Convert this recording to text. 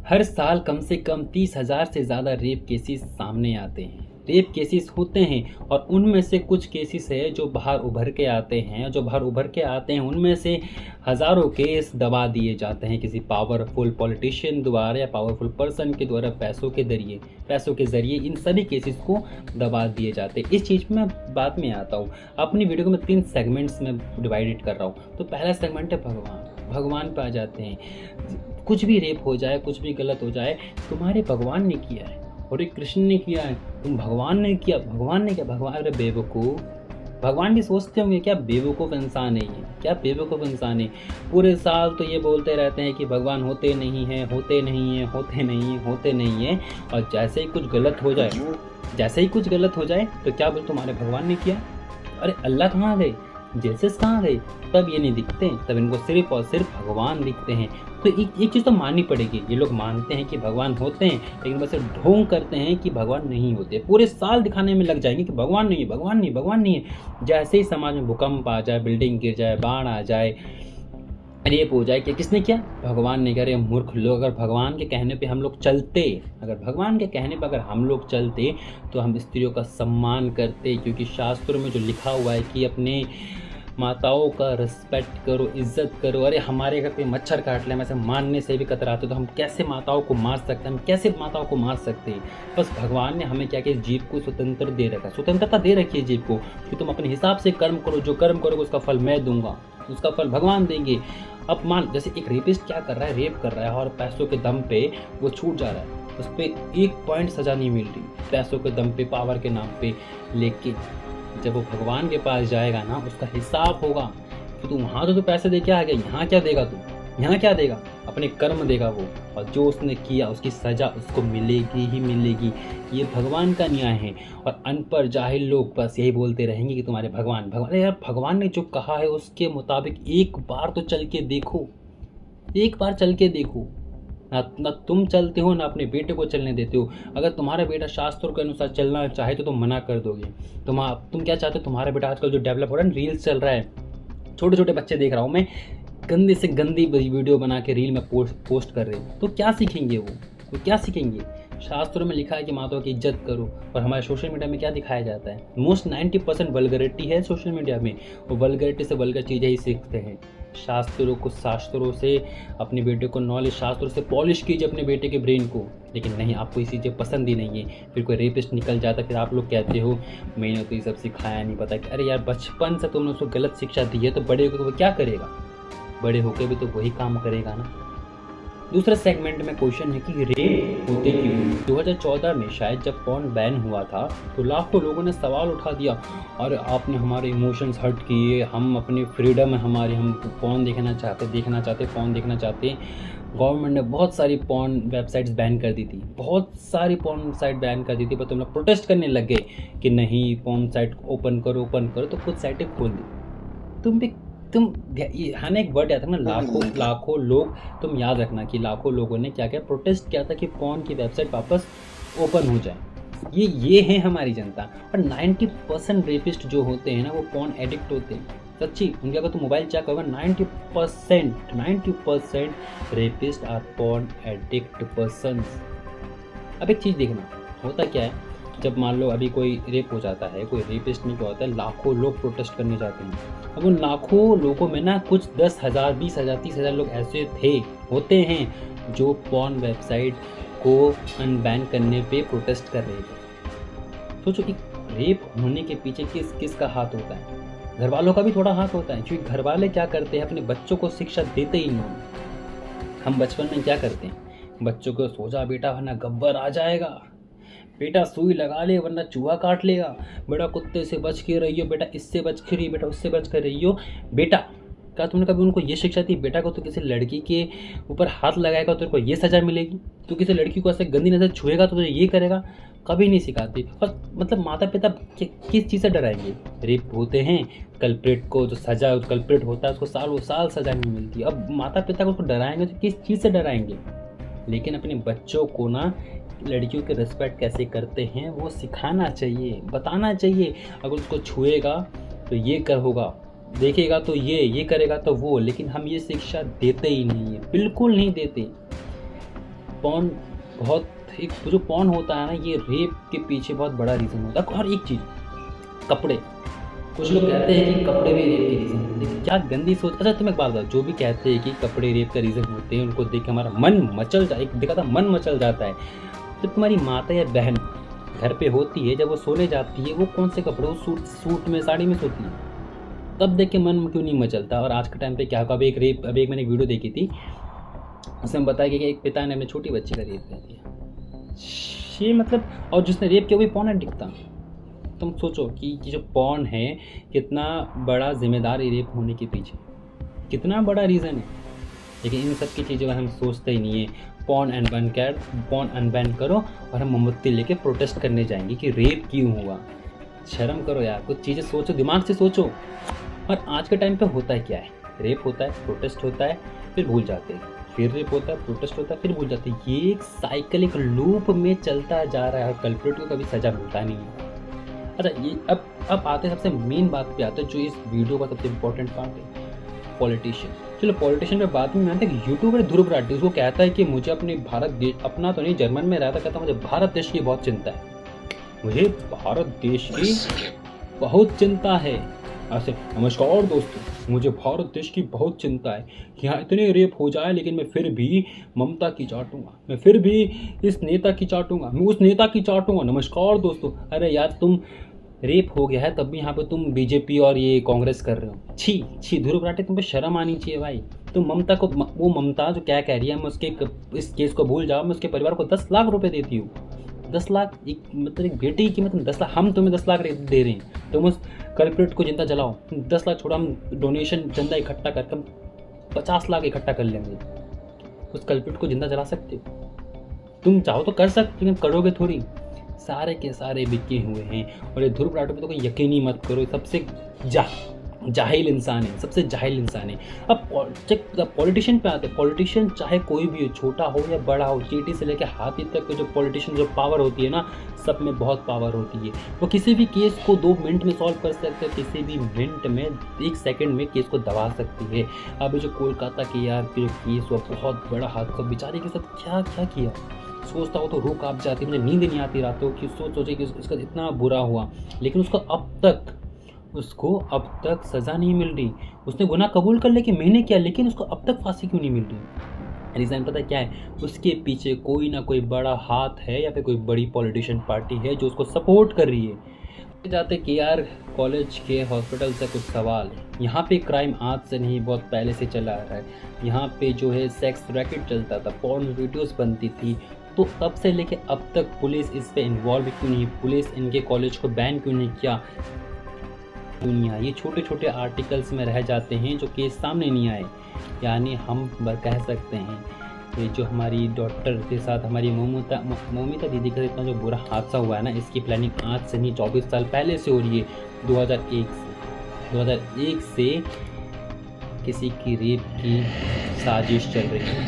हर साल कम से कम 30,000 से ज़्यादा रेप केसेस सामने आते हैं। रेप केसेस होते हैं और उनमें से कुछ केसेस है जो बाहर उभर के आते हैं। जो बाहर उभर के आते हैं उनमें से हज़ारों केस दबा दिए जाते हैं किसी पावरफुल पॉलिटिशियन द्वारा या पावरफुल पर्सन के द्वारा पैसों के ज़रिए इन सभी केसेस को दबा दिए जाते हैं। इस चीज़ में बाद में आता हूँ। अपनी वीडियो को मैं 3 सेगमेंट्स में डिवाइडेड कर रहा हूँ। तो पहला सेगमेंट है भगवान पे आ जाते हैं। कुछ भी रेप हो जाए, कुछ भी गलत हो जाए, तुम्हारे भगवान ने किया है और एक कृष्ण ने किया है, तुम भगवान ने किया। भगवान अरे बेवकूफ़, भगवान भी सोचते होंगे क्या बेवकूफ़ इंसान है ये, क्या बेवकूफ़ इंसान है। पूरे साल तो ये बोलते रहते हैं कि भगवान होते नहीं हैं, और जैसे ही कुछ गलत हो जाए तो क्या बोल तुम्हारे भगवान ने किया। अरे अल्लाह कहाँ गए, जेसस कहाँ गए, तब ये नहीं दिखते, तब इनको सिर्फ और सिर्फ भगवान दिखते हैं। तो एक चीज़ तो माननी पड़ेगी, ये लोग मानते हैं कि भगवान होते हैं, लेकिन बस ढोंग करते हैं कि भगवान नहीं होते। पूरे साल दिखाने में लग जाएंगे कि भगवान नहीं है। जैसे ही समाज में भूकंप आ जाए, बिल्डिंग गिर जाए, बाढ़ आ जाए, रेप हो जाए, कि किसने किया, भगवान ने। करे मूर्ख लोग, अगर भगवान के कहने पे हम लोग चलते तो हम स्त्रियों का सम्मान करते, क्योंकि शास्त्रों में जो लिखा हुआ है कि अपने माताओं का रिस्पेक्ट करो, इज्जत करो। अरे हमारे घर पे मच्छर काट ले, वैसे मारने से भी कतराते, तो हम कैसे माताओं को मार सकते हैं। बस भगवान ने हमें क्या किया, जीव को स्वतंत्रता दे रखी है जीव को, कि तुम अपने हिसाब से कर्म करो, जो कर्म करोगे उसका फल मैं दूंगा, उसका फल भगवान देंगे। अब मान जैसे एक रेपिस्ट क्या कर रहा है, रेप कर रहा है और पैसों के दम पे वो छूट जा रहा है, उस पर 1 पॉइंट सज़ा नहीं मिल रही, पैसों के दम पे, पावर के नाम पे। लेकिन जब वो भगवान के पास जाएगा ना, उसका हिसाब होगा कि तू वहाँ तो पैसे दे के आ गया, यहाँ क्या देगा, अपने कर्म देगा वो, और जो उसने किया उसकी सज़ा उसको मिलेगी ही मिलेगी। ये भगवान का न्याय है। और अनपढ़ जाहिल लोग बस यही बोलते रहेंगे कि तुम्हारे भगवान। अरे यार, भगवान ने जो कहा है उसके मुताबिक एक बार तो चल के देखो। ना तुम चलते हो, ना अपने बेटे को चलने देते हो। अगर तुम्हारा बेटा शास्त्रों के अनुसार चलना चाहे तो तुम मना कर दोगे। तुम क्या चाहते हो, तुम्हारा बेटा आजकल जो डेवलप हो रहा है, रील्स चल रहा है, छोटे बच्चे देख रहा हूँ मैं, गंदे से गंदी वीडियो बना के रील में पोस्ट कर रहे हैं। तो क्या सीखेंगे वो क्या सीखेंगे। शास्त्रों में लिखा है कि माताओं की इज्जत करो, और हमारे सोशल मीडिया में क्या दिखाया जाता है, मोस्ट 90% वल्गरिटी है सोशल मीडिया में। वो वल्गरिटी से वल्गर चीज़ें ही सीखते हैं। शास्त्रों से अपने बेटे को नॉलेज, शास्त्रों से पॉलिश कीजिए अपने बेटे के ब्रेन को। लेकिन नहीं, आपको ये चीज़ें पसंद ही नहीं है। फिर कोई रेपिस्ट निकल जाता है, फिर आप लोग कहते हो मैंने तो ये सब सिखाया नहीं, पता कि अरे यार बचपन से तुमने उसको गलत शिक्षा दी है, तो बड़े होकर वो क्या करेगा, बड़े होकर भी तो वही काम करेगा ना। दूसरा सेगमेंट में क्वेश्चन है कि रेप होते क्यों। 2014 में शायद जब पॉर्न बैन हुआ था, तो लाखों लोगों ने सवाल उठा दिया, और आपने हमारे इमोशंस हर्ट किए, हम अपनी फ्रीडम है हमारी, हम पॉर्न देखना चाहते। गवर्नमेंट ने बहुत सारी पॉर्न वेबसाइट्स बैन कर दी थी, पर तुम लोग प्रोटेस्ट करने लग गए कि नहीं, पॉर्न साइट ओपन करो, तो कुछ साइटें खोल दी। हाँ, एक वर्ड याद रखना, लाखों लोग। तुम याद रखना कि लाखों लोगों ने क्या प्रोटेस्ट किया था कि पॉर्न की वेबसाइट वापस ओपन हो जाए। ये है हमारी जनता। और 90% रेपिस्ट जो होते हैं ना, वो पॉर्न एडिक्ट होते हैं। सच्ची, उनके अगर तुम मोबाइल चेक करोगे, 90% rapist are porn addict persons. अब एक चीज़ देखना, होता क्या है, जब मान लो अभी कोई रेप हो जाता है, कोई रेपिस्ट नहीं, क्या होता है, लाखों लोग प्रोटेस्ट करने जाते हैं। अब उन लाखों लोगों में ना कुछ 10,000, 20,000, 30,000 लोग ऐसे होते हैं जो पॉर्न वेबसाइट को अनबैन करने पे प्रोटेस्ट कर रहे थे। सोचो, एक रेप होने के पीछे किसका हाथ होता है। घर वालों का भी थोड़ा हाथ होता है, क्योंकि घर वाले क्या करते हैं, अपने बच्चों को शिक्षा देते ही नहीं। हम बचपन में क्या करते हैं, बच्चों को सो जा बेटा वरना गब्बर आ जाएगा, बेटा सुई लगा ले वरना चूहा काट लेगा, बेटा कुत्ते से बच के रहियो, बेटा इससे बच के रहियो, बेटा उससे बच कर रहियो। बेटा, क्या तुमने कभी उनको ये शिक्षा दी, बेटा को तो किसी लड़की के ऊपर हाथ लगाएगा तो तेरे को ये सज़ा मिलेगी, तो किसी लड़की को ऐसे गंदी नज़र छुएगा तो तुझे ये करेगा, कभी नहीं सिखाती। और मतलब माता पिता किस चीज़ से डराएंगे। रेप होते हैं, कल्प्रिट को जो सज़ा, कल्प्रिट होता है उसको सालों साल सज़ा नहीं मिलती। अब माता पिता को उसको डराएंगे तो किस चीज़ से डराएंगे। लेकिन अपने बच्चों को ना लड़कियों के रिस्पेक्ट कैसे करते हैं वो सिखाना चाहिए, बताना चाहिए। अगर उसको छुएगा तो ये कर होगा, देखेगा तो ये करेगा तो वो। लेकिन हम ये शिक्षा देते ही नहीं है, बिल्कुल नहीं देते। पॉर्न बहुत एक जो पॉर्न होता है ना, ये रेप के पीछे बहुत बड़ा रीज़न होता है। और एक चीज़, कपड़े, कुछ लोग कहते हैं कि कपड़े भी रेप के रीज़न हैं, लेकिन क्या गंदी सोच। अच्छा तुम्हें एक बात बताओ, जो भी कहते हैं कि कपड़े रेप का रीज़न होते हैं, उनको देख के हमारा मन मचल जा, एक देखा था मन मचल जाता है। जब तुम्हारी माता या बहन घर पे होती है, जब वो सोने जाती है, वो कौन से कपड़े, वो सूट में साड़ी में सोती है, तब देख के मन क्यों नहीं मचलता। और आज के टाइम पे क्या होगा, अभी एक मैंने एक वीडियो देखी थी, उसमें बताया कि एक पिता ने अपने छोटी बच्ची का रेप कर दिया। ये मतलब, और जिसने रेप किया वो भी पॉर्न एडिक्ट था। तुम सोचो कि जो पॉर्न है, कितना बड़ा जिम्मेदार है रेप होने के पीछे, कितना बड़ा रीज़न है। लेकिन इन सब की चीज़ों में हम सोचते ही नहीं है। पॉर्न अनबैन करो और हम मोमबत्ती लेके प्रोटेस्ट करने जाएंगे कि रेप क्यों हुआ। शर्म करो यार, कुछ चीज़ें सोचो, दिमाग से सोचो। और आज के टाइम पे होता है क्या है, रेप होता है, प्रोटेस्ट होता है, फिर भूल जाते हैं, फिर रेप होता है, प्रोटेस्ट होता है, फिर भूल जाते हैं। ये एक साइकिल, एक लूप में चलता जा रहा है और कल्प्रिट को कभी सज़ा मिलता नहीं है। अच्छा, ये अब आते सबसे मेन बात पे आते हैं, जो इस वीडियो का सबसे इम्पोर्टेंट पार्ट है, पॉलिटिशियन। चलो पॉलिटिशियन पे बाद में आते हैं। यूट्यूबर ध्रुव राठी, उसको कहता है कि मुझे अपने भारत देश, अपना तो नहीं, जर्मन में रहता, कहता मुझे भारत देश की बहुत चिंता है, मुझे भारत देश की बहुत चिंता है। ऐसे, नमस्कार दोस्तों, मुझे भारत देश की बहुत चिंता है, यहाँ इतने रेप हो जाए, लेकिन मैं फिर भी ममता की चाटूंगा, मैं फिर भी इस नेता की चाटूंगा, मैं उस नेता की चाटूंगा। नमस्कार दोस्तों, अरे यार तुम रेप हो गया है तब भी यहाँ पे तुम बीजेपी और ये कांग्रेस कर रहे हो। छी छी, ध्रुव राठी, तुम पे शर्म आनी चाहिए भाई। तुम ममता को, वो ममता जो क्या कह रही है, मैं उसके इस केस को भूल जाओ, मैं उसके परिवार को 10 लाख रुपए देती हूँ। 10 लाख, एक मतलब एक बेटी की कीमत 10 लाख, हम तुम्हें 10 लाख दे रहे हैं, तुम उस कल्प्रिट को जिंदा जलाओ। 10 लाख छोड़ा, हम डोनेशन चंदा इकट्ठा करके 50 लाख इकट्ठा कर लेंगे, उस कल्प्रिट को जिंदा जला सकते हो। तुम चाहो तो कर सकते, लेकिन करोगे थोड़ी। सारे के सारे बिके हुए हैं। और ये ध्रुव राठी पे तो कोई यकीन ही मत करो, सबसे जाहिल इंसान है, सबसे जाहिल इंसान है। अब पॉलिटिशियन पे आते हैं। पॉलिटिशियन चाहे कोई भी हो, छोटा हो या बड़ा हो, चींटी से लेकर हाथी तक के जो पॉलिटिशियन, जो पावर होती है ना, सब में बहुत पावर होती है। वो किसी भी केस को 2 मिनट में सॉल्व कर सकते हैं, किसी भी मिनट में, 1 सेकंड में केस को दबा सकती है। अब जो कोलकाता की यार जो केस हुआ, बहुत बड़ा हादसा, बेचारे के साथ क्या क्या किया, सोचता हो तो रूह कांप जाती, मुझे नींद नहीं आती रातों की, सोचे कि इसका इतना बुरा हुआ, लेकिन उसको अब तक सज़ा नहीं मिल रही। उसने गुनाह कबूल कर लेके महीने किया, लेकिन उसको अब तक फांसी क्यों नहीं मिल रही। रीज़न पता क्या है, उसके पीछे कोई ना कोई बड़ा हाथ है, या फिर कोई बड़ी पॉलिटिशियन पार्टी है जो उसको सपोर्ट कर रही है। जाते कि यार कॉलेज के हॉस्पिटल से कुछ सवाल है। यहाँ पे क्राइम आज से नहीं, बहुत पहले से चला आ रहा है। यहाँ पे जो है सेक्स रैकेट चलता था, पॉर्न वीडियोस बनती थी, तो तब से लेके अब तक पुलिस इस पे इन्वॉल्व क्यों नहीं, पुलिस इनके कॉलेज को बैन क्यों नहीं किया। दुनिया ये छोटे छोटे आर्टिकल्स में रह जाते हैं जो केस सामने नहीं आए। यानी हम कह सकते हैं ये जो हमारी डॉक्टर के साथ, हमारी मोमिता दीदी का इतना जो बुरा हादसा हुआ है ना, इसकी प्लानिंग आज से नहीं 24 साल पहले से हो रही है। 2001 से किसी की रेप की साजिश चल रही है।